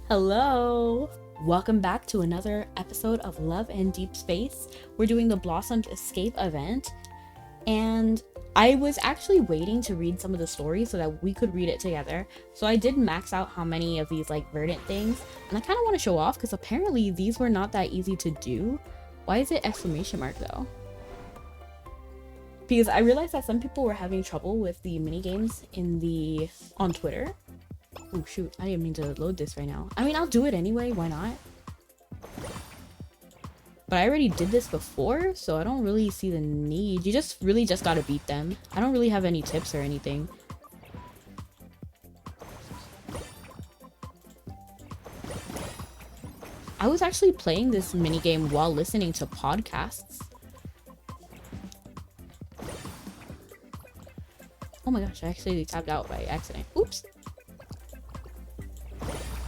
Hello! Welcome back to another episode of Love and Deep Space. We're doing the Blossomed Escape event, and I was actually waiting to read some of the stories so that we could read it together. So I did max out how many of these like verdant things, and I kind of want to show off because apparently these were not that easy to do. Why is it exclamation mark though? Because I realized that some people were having trouble with the mini games on Twitter. Oh shoot, I didn't mean to load this right now. I mean, I'll do it anyway, why not? But I already did this before, so I don't really see the need. You just really just gotta beat them. I don't really have any tips or anything. I was actually playing this minigame while listening to podcasts. Oh my gosh, I actually tapped out by accident. Oops.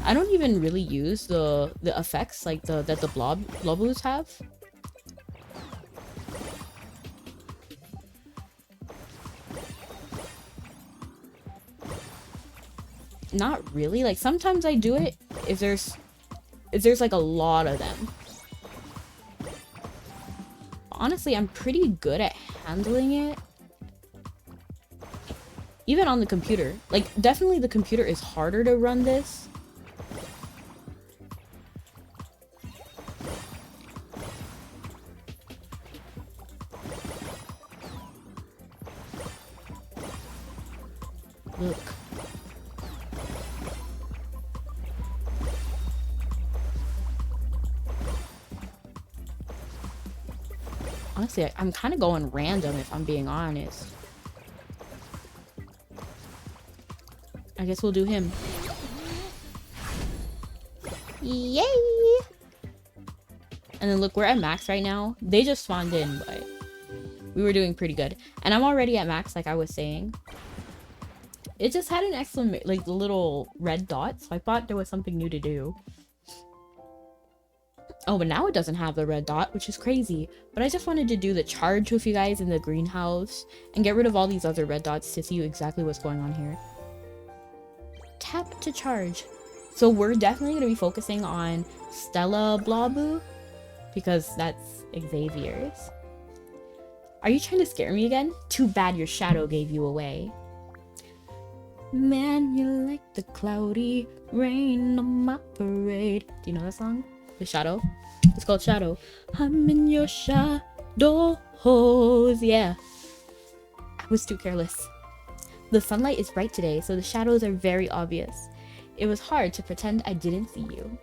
I don't even really use the effects like that the blobos have. Not really. Like sometimes I do it if there's like a lot of them. Honestly, I'm pretty good at handling it. Even on the computer. Like definitely the computer is harder to run this. Look. Honestly, I'm kind of going random if I'm being honest. I guess we'll do him. Yay! And then look, we're at max right now. They just spawned in, but we were doing pretty good. And I'm already at max, like I was saying. It just had an exclamation, like the little red dot, so I thought there was something new to do. Oh, but now it doesn't have the red dot, which is crazy. But I just wanted to do the charge with you guys in the greenhouse and get rid of all these other red dots to see exactly what's going on here. Tap to charge. So we're definitely going to be focusing on Stella Blobu because that's Xavier's. Are you trying to scare me again? Too bad your shadow gave you away. Man, you like the cloudy rain on my parade. Do you know that song? The Shadow? It's called Shadow. I'm in your shadows. Yeah. I was too careless. The sunlight is bright today, so the shadows are very obvious. It was hard to pretend I didn't see you.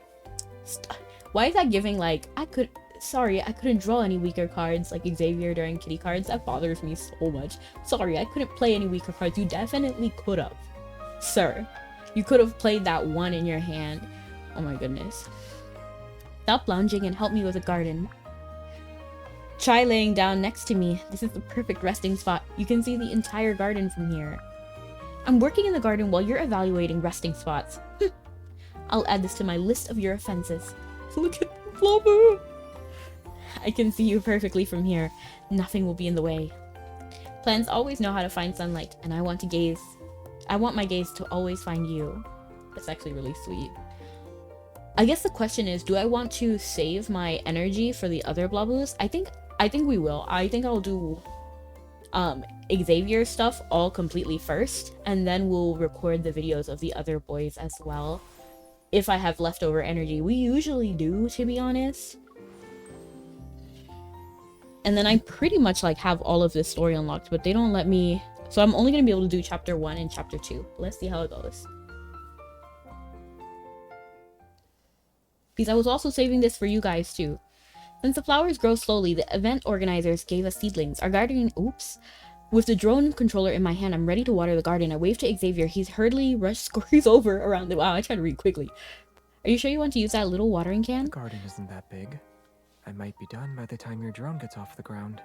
Why is that giving like, sorry, I couldn't draw any weaker cards like Xavier during kitty cards? That bothers me so much. Sorry, I couldn't play any weaker cards. You definitely could have. Sir, you could have played that one in your hand. Oh my goodness. Stop lounging and help me with the garden. Try laying down next to me. This is the perfect resting spot. You can see the entire garden from here. I'm working in the garden while you're evaluating resting spots. I'll add this to my list of your offenses. Look at Blobu. I can see you perfectly from here. Nothing will be in the way. Plants always know how to find sunlight, and I want my gaze to always find you. That's actually really sweet. I guess the question is, do I want to save my energy for the other Blobus? I think we will. I think I'll do Xavier stuff all completely first, and then we'll record the videos of the other boys as well. If I have leftover energy. We usually do, to be honest. And then I pretty much like have all of this story unlocked, but they don't let me. So I'm only going to be able to do chapter 1 and chapter 2. Let's see how it goes. Because I was also saving this for you guys too. Since the flowers grow slowly, the event organizers gave us seedlings. Our garden, oops. With the drone controller in my hand, I'm ready to water the garden. I wave to Xavier. He's hurriedly scurries over around the... Wow, I tried to read quickly. Are you sure you want to use that little watering can? The garden isn't that big. I might be done by the time your drone gets off the ground.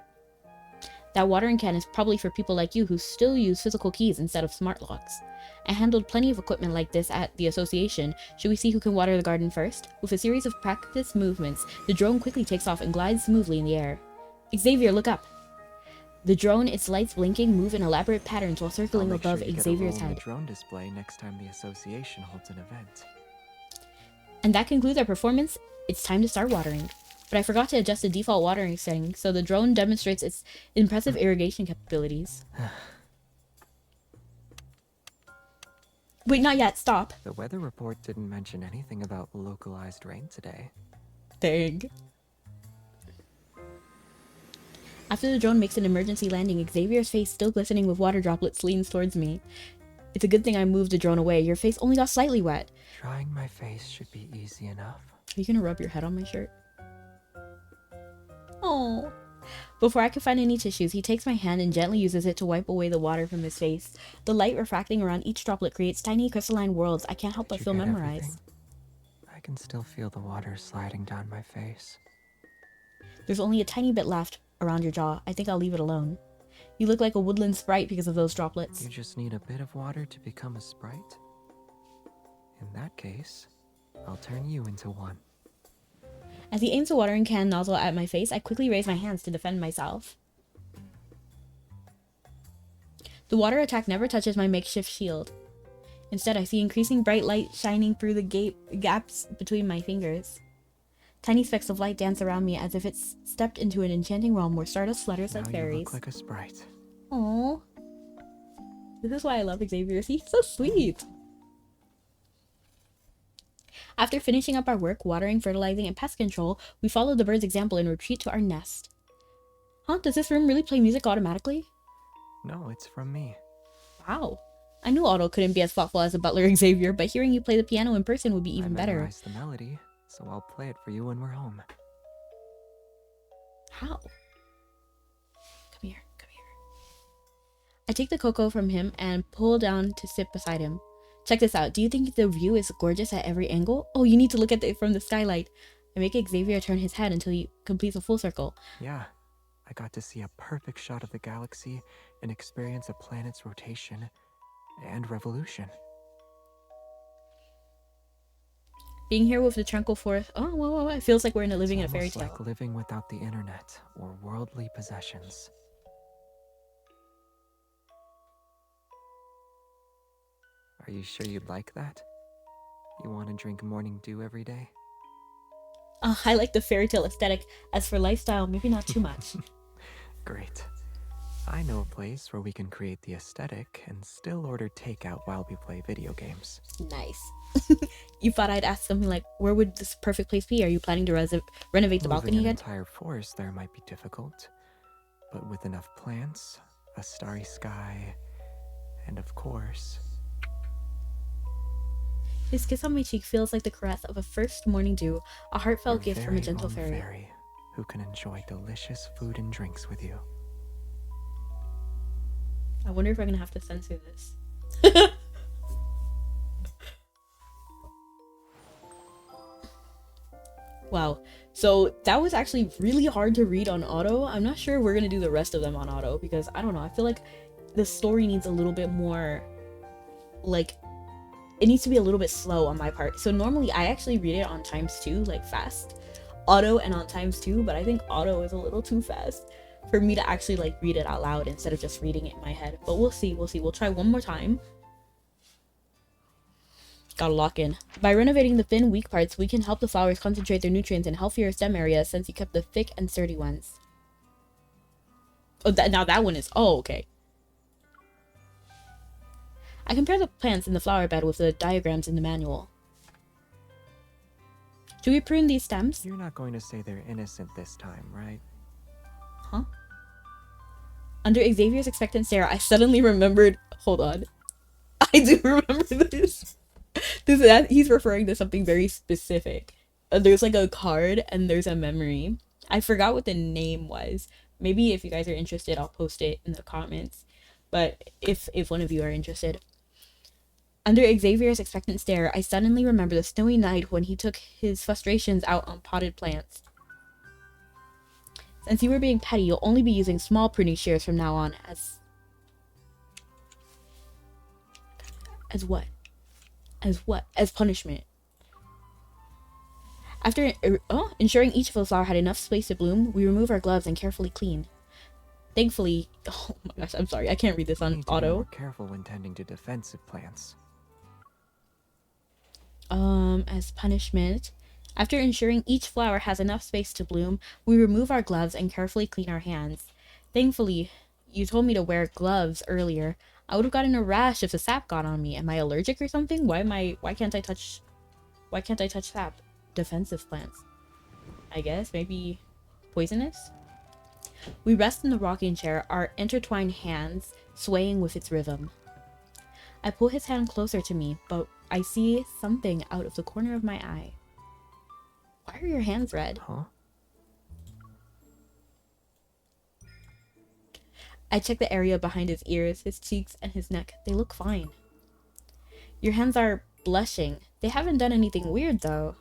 That watering can is probably for people like you who still use physical keys instead of smart locks. I handled plenty of equipment like this at the association. Should we see who can water the garden first? With a series of practice movements, the drone quickly takes off and glides smoothly in the air. Xavier, look up. The drone, its lights blinking, move in elaborate patterns while circling above Xavier's head. Drone display next time the association holds an event. And that concludes our performance. It's time to start watering. But I forgot to adjust the default watering setting, so the drone demonstrates its impressive irrigation capabilities. Wait, not yet. Stop. The weather report didn't mention anything about localized rain today. Dang. After the drone makes an emergency landing, Xavier's face still glistening with water droplets leans towards me. It's a good thing I moved the drone away. Your face only got slightly wet. Drying my face should be easy enough. Are you gonna rub your head on my shirt? Oh. Before I can find any tissues, he takes my hand and gently uses it to wipe away the water from his face. The light refracting around each droplet creates tiny crystalline worlds I can't help but feel memorized. Everything? I can still feel the water sliding down my face. There's only a tiny bit left around your jaw. I think I'll leave it alone. You look like a woodland sprite because of those droplets. You just need a bit of water to become a sprite? In that case, I'll turn you into one. As he aims a watering can nozzle at my face, I quickly raise my hands to defend myself. The water attack never touches my makeshift shield. Instead, I see increasing bright light shining through the gaps between my fingers. Tiny specks of light dance around me as if it's stepped into an enchanting realm where stardust flutters like fairies. You look like a sprite. Aww. This is why I love Xavier. He's so sweet. After finishing up our work, watering, fertilizing, and pest control, we follow the bird's example and retreat to our nest. Huh? Does this room really play music automatically? No, it's from me. Wow. I knew Otto couldn't be as thoughtful as a butler Xavier, but hearing you play the piano in person would be even better. I memorized the melody, so I'll play it for you when we're home. How? Come here. I take the cocoa from him and pull down to sit beside him. Check this out. Do you think the view is gorgeous at every angle? Oh, you need to look at it from the skylight. I make Xavier turn his head until he completes a full circle. Yeah, I got to see a perfect shot of the galaxy and experience a planet's rotation and revolution. Being here with the tranquil forest, it feels like we're living in a fairy tale. It's like living without the internet or worldly possessions. Are you sure you'd like that? You want to drink morning dew every day? I like the fairy tale aesthetic. As for lifestyle, maybe not too much. Great. I know a place where we can create the aesthetic and still order takeout while we play video games. Nice. You thought I'd ask something like, where would this perfect place be? Are you planning to renovate the balcony Moving an again? entire forest there might be difficult, but with enough plants, a starry sky, and of course... His kiss on my cheek feels like the caress of a first morning dew, a heartfelt your gift from a very gentle own fairy. Who can enjoy delicious food and drinks with you. I wonder if I'm gonna have to censor this. Wow. So that was actually really hard to read on auto. I'm not sure we're gonna do the rest of them on auto because I don't know. I feel like the story needs a little bit more, like, it needs to be a little bit slow on my part. So normally I actually read it on ×2, like fast. Auto and on ×2, but I think auto is a little too fast for me to actually like read it out loud instead of just reading it in my head. But we'll see. We'll try one more time. Gotta lock in. By renovating the thin, weak parts, we can help the flowers concentrate their nutrients in healthier stem areas since you kept the thick and sturdy ones. Oh, now that one is... Oh, okay. I compare the plants in the flower bed with the diagrams in the manual. Do we prune these stems? You're not going to say they're innocent this time, right? Huh? Under Xavier's expectant stare, I suddenly remembered... Hold on. I do remember this. He's referring to something very specific. There's like a card and there's a memory. I forgot what the name was. Maybe if you guys are interested, I'll post it in the comments. But if one of you are interested. Under Xavier's expectant stare, I suddenly remember the snowy night when he took his frustrations out on potted plants. Since you were being petty, you'll only be using small pruning shears from now on as what? As punishment. After ensuring each of the flower had enough space to bloom, we remove our gloves and carefully clean. Thankfully, oh my gosh, I'm sorry, I can't read this on auto. Be more careful when tending to defensive plants. As punishment, after ensuring each flower has enough space to bloom, we remove our gloves and carefully clean our hands. Thankfully, you told me to wear gloves earlier. I would have gotten a rash if the sap got on me. Am I allergic or something? Why can't I touch sap? Defensive plants. I guess maybe poisonous? We rest in the rocking chair, our intertwined hands swaying with its rhythm. I pull his hand closer to me, but I see something out of the corner of my eye. Why are your hands red? Huh? I check the area behind his ears, his cheeks, and his neck. They look fine. Your hands are blushing. They haven't done anything weird, though.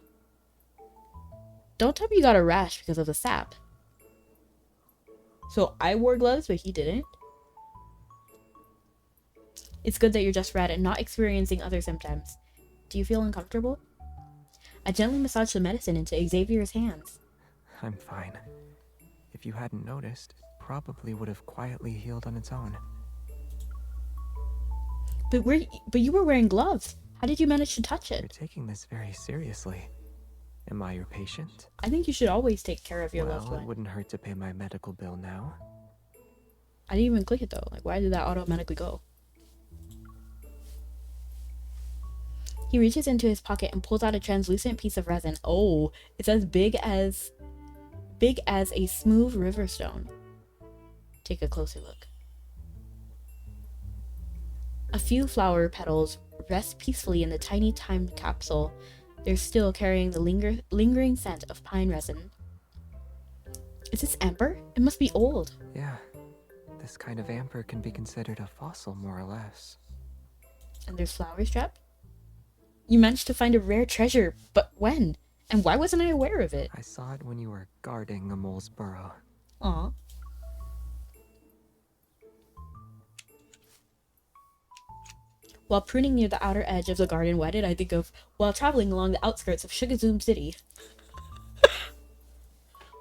Don't tell me you got a rash because of the sap. So I wore gloves, but he didn't? It's good that you're just red and not experiencing other symptoms. Do you feel uncomfortable? I gently massage the medicine into Xavier's hands. I'm fine. If you hadn't noticed, it probably would have quietly healed on its own. But you were wearing gloves. How did you manage to touch You're it? taking this very seriously. Am I your patient? I think you should always take care of your loved Well, it one. wouldn't hurt to pay my medical bill now. I didn't even click it though. Like, why did that automatically go? He reaches into his pocket and pulls out a translucent piece of resin. Oh, it's as big as a smooth river stone. Take a closer look. A few flower petals rest peacefully in the tiny time capsule. They're still carrying the lingering scent of pine resin. Is this amber? It must be old. Yeah. This kind of amber can be considered a fossil, more or less. And there's flowers trapped? You managed to find a rare treasure, but when? And why wasn't I aware of it? I saw it when you were guarding a mole's burrow. Aw. While pruning near the outer edge of the garden, why did I think of while traveling along the outskirts of Sugazoom City?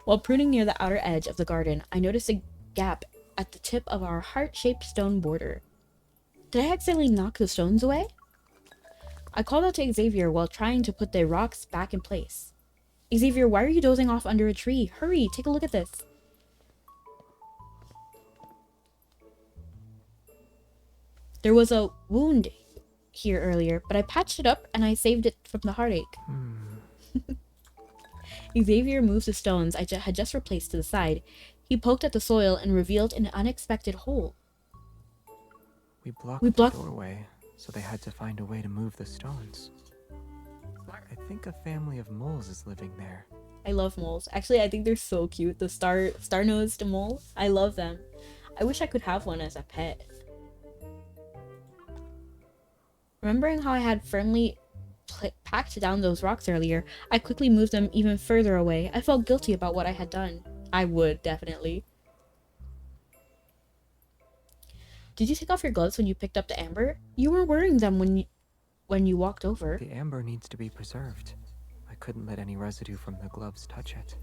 While pruning near the outer edge of the garden, I noticed a gap at the tip of our heart-shaped stone border. Did I accidentally knock the stones away? I called out to Xavier while trying to put the rocks back in place. Xavier, why are you dozing off under a tree? Hurry, take a look at this. There was a wound here earlier, but I patched it up and I saved it from the heartache. Xavier moves the stones I had just replaced to the side. He poked at the soil and revealed an unexpected hole. We blocked We the doorway, so they had to find a way to move the stones. I think a family of moles is living there. I love moles. Actually, I think they're so cute. The star-nosed mole. I love them. I wish I could have one as a pet. Remembering how I had firmly packed down those rocks earlier, I quickly moved them even further away. I felt guilty about what I had done. I would, definitely. Did you take off your gloves when you picked up the amber? You were wearing them when you walked over. The amber needs to be preserved. I couldn't let any residue from the gloves touch it.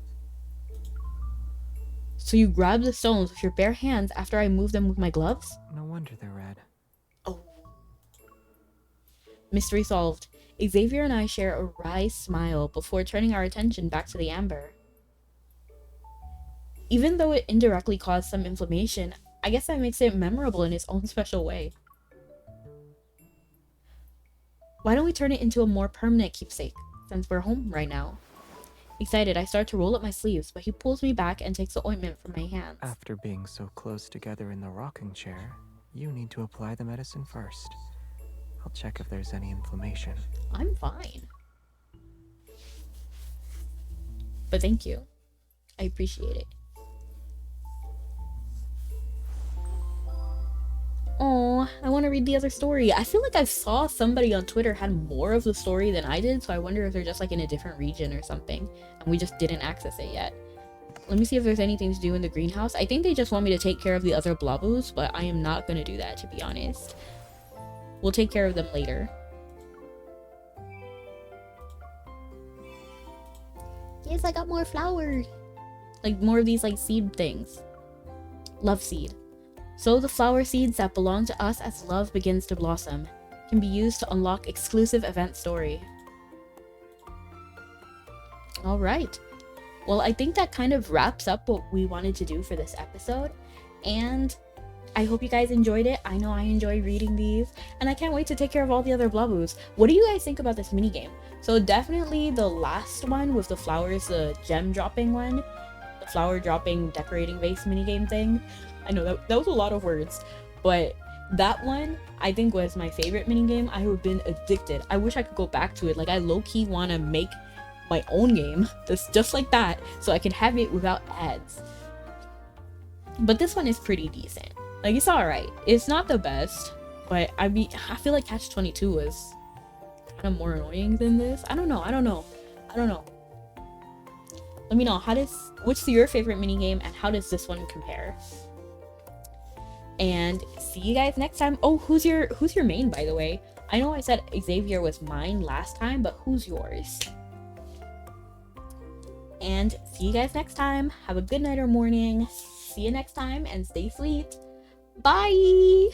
So you grabbed the stones with your bare hands after I moved them with my gloves? No wonder they're red. Oh. Mystery solved. Xavier and I share a wry smile before turning our attention back to the amber. Even though it indirectly caused some inflammation, I guess that makes it memorable in its own special way. Why don't we turn it into a more permanent keepsake, since we're home right now? Excited, I start to roll up my sleeves, but he pulls me back and takes the ointment from my hands. After being so close together in the rocking chair, you need to apply the medicine first. I'll check if there's any inflammation. I'm fine. But thank you. I appreciate it. Oh, I want to read the other story. I feel like I saw somebody on Twitter had more of the story than I did, so I wonder if they're just like in a different region or something, and we just didn't access it yet. Let me see if there's anything to do in the greenhouse. I think they just want me to take care of the other blobos, but I am not going to do that, to be honest. We'll take care of them later. Yes, I got more flowers. Like more of these like seed things. Love seed. Sow the flower seeds that belong to us as love begins to blossom. Can be used to unlock exclusive event story. All right. Well, I think that kind of wraps up what we wanted to do for this episode. And I hope you guys enjoyed it. I know I enjoy reading these, and I can't wait to take care of all the other blabus. What do you guys think about this mini game? So definitely the last one with the flowers, the gem dropping one, the flower dropping decorating vase mini game thing. I know that was a lot of words, but that one I think was my favorite mini game. I have been addicted. I wish I could go back to it. Like, I low-key want to make my own game that's just like that so I can have it without ads. But this one is pretty decent. Like, it's alright. It's not the best, but I feel like Catch 22 was kind of more annoying than this. I don't know. Let me know, what's your favorite minigame and how does this one compare? And see you guys next time. Oh, who's your main, by the way? I know I said Xavier was mine last time, but who's yours? And see you guys next time. Have a good night or morning. See you next time and stay sweet. Bye!